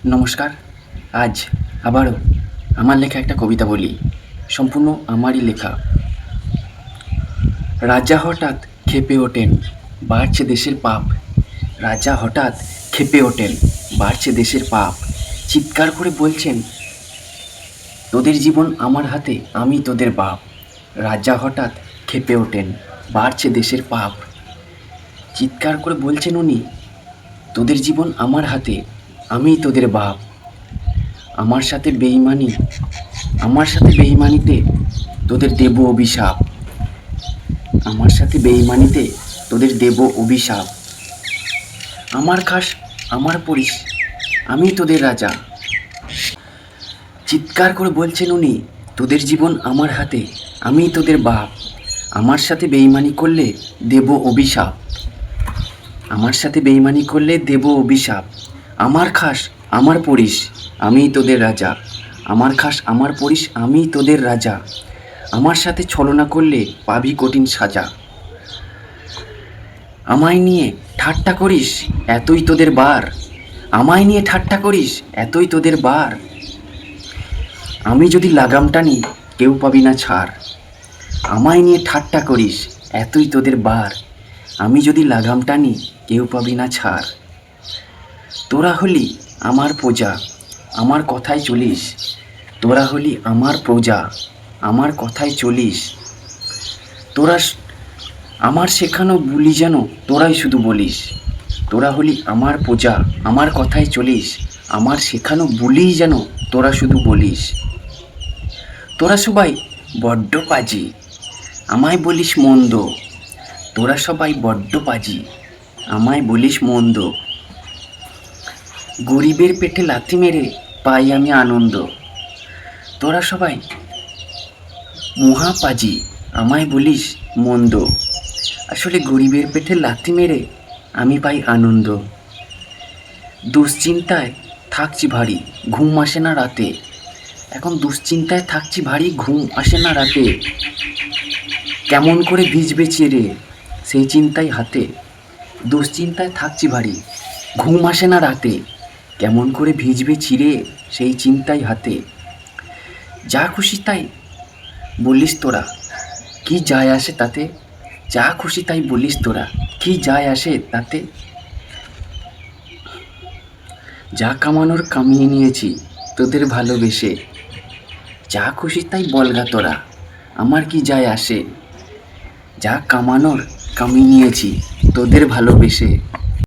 নমস্কার। আজ আবারও আমার লেখা একটা কবিতা বলি, সম্পূর্ণ আমারই লেখা। রাজা হঠাৎ ক্ষেপে ওঠেন, বাড়ছে দেশের পাপ। রাজা হঠাৎ ক্ষেপে ওঠেন, বাড়ছে দেশের পাপ। চিৎকার করে বলছেন, তোদের জীবন আমার হাতে, আমি তোদের বাপ। রাজা হঠাৎ ক্ষেপে ওঠেন, বাড়ছে দেশের পাপ। চিৎকার করে বলছেন উনি, তোদের জীবন আমার হাতে, আমি তোদের বাপ। আমার সাথে বেইমানিতে তোদের দেব অভিশাপ। আমার সাথে বেইমানিতে তোদের দেব অভিশাপ। আমার খাস, আমার পড়িস, আমি তোদের রাজা। চিৎকার করে বলছেন উনি, তোদের জীবন আমার হাতে, আমি তোদের বাপ। আমার সাথে বেইমানি করলে দেব অভিশাপ। আমার সাথে বেইমানি করলে দেব অভিশাপ। আমার খাস, আমার পড়িস, আমি তোদের রাজা। আমার খাস, আমার পড়িস, আমি তোদের রাজা। আমার সাথে ছলনা করলে পাবি কঠিন সাজা। আমায় নিয়ে ঠাট্টা করিস, এতই তোদের বার। আমায় নিয়ে ঠাট্টা করিস, এতই তোদের বার। আমি যদি লাগাম টানি, কেউ পাবি না ছাড়। আমায় নিয়ে ঠাট্টা করিস, এতই তোদের বার। আমি যদি লাগাম টানি, কেউ পাবি না ছাড়। তোরা হলি আমার প্রজা, আমার কথায় চলিস। তোরা হলি আমার প্রজা, আমার কথায় চলিস। তোরা আমার শেখানো বুলি যেন তোরাই শুধু বলিস। তোরা হলি আমার প্রজা, আমার কথায় চলিস। আমার শেখানো বুলি যেন তোরা শুধু বলিস। তোরা সবাই বড্ড পাজি, আমায় বলিস মন্দ। তোরা সবাই বড্ড পাজি, আমায় বলিস মন্দ। গরিবের পেটে লাথি মেরে পাই আমি আনন্দ। তোরা সবাই মহাপাজি, আমায় বলিস মন্দ। আসলে গরিবের পেটে লাথি মেরে আমি পাই আনন্দ। দুশ্চিন্তায় থাকছি ভারী, ঘুম আসে না রাতে। এখন দুশ্চিন্তায় থাকছি ভারী, ঘুম আসে না রাতে। কেমন করে ভিজবে চেরে সেই চিন্তায় হাতে। দুশ্চিন্তায় থাকছি ভারী, ঘুম আসে না রাতে। কেমন করে ভিজবে চিরে সেই চিন্তায় হাতে। যা খুশি তাই বলিস তোরা, কি যায় আসে তাতে। যা খুশি তাই বলিস তোরা, কি যায় আসে তাতে। যা কামানোর কামিয়ে নিয়েছি তোদের ভালোবেসে। যা খুশি তাই বলগা তোরা, আমার কি যায় আসে। যা কামানোর কামিয়ে নিয়েছি তোদের ভালোবেসে।